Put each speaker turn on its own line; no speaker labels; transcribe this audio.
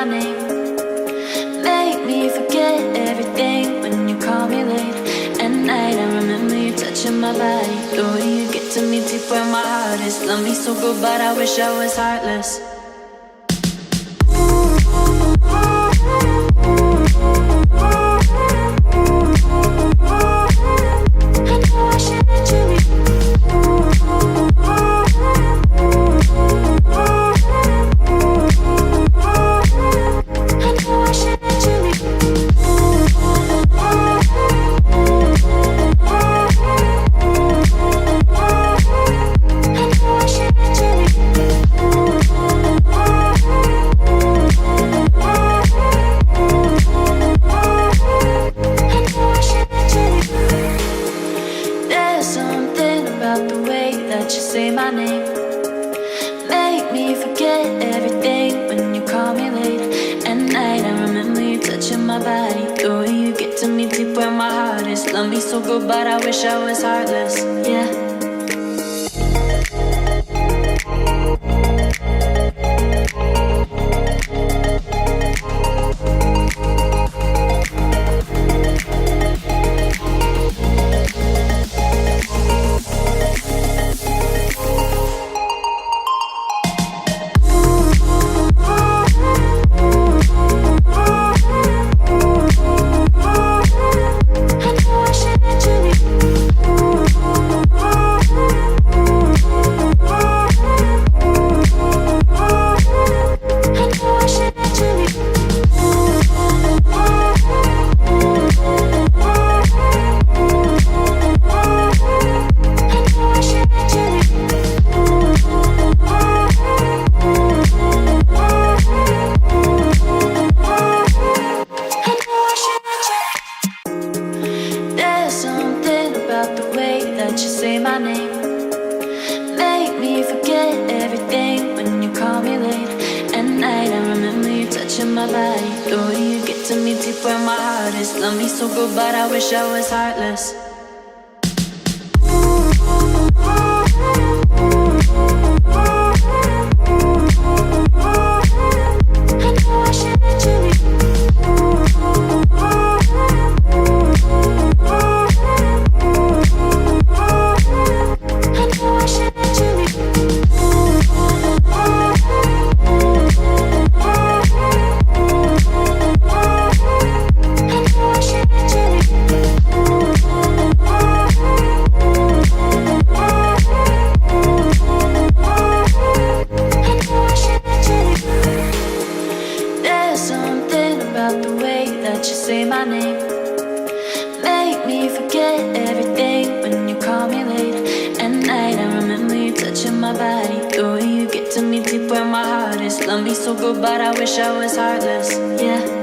my name. Make me forget everything when you call me late at night. I remember you touching my body, the way you get to me deep where my heart is. Love me so good, but I wish I was heartless. But I wish I was heartless, yeah. Love me so good, but I wish I was heartless. Love me so good, but I wish I was heartless, yeah.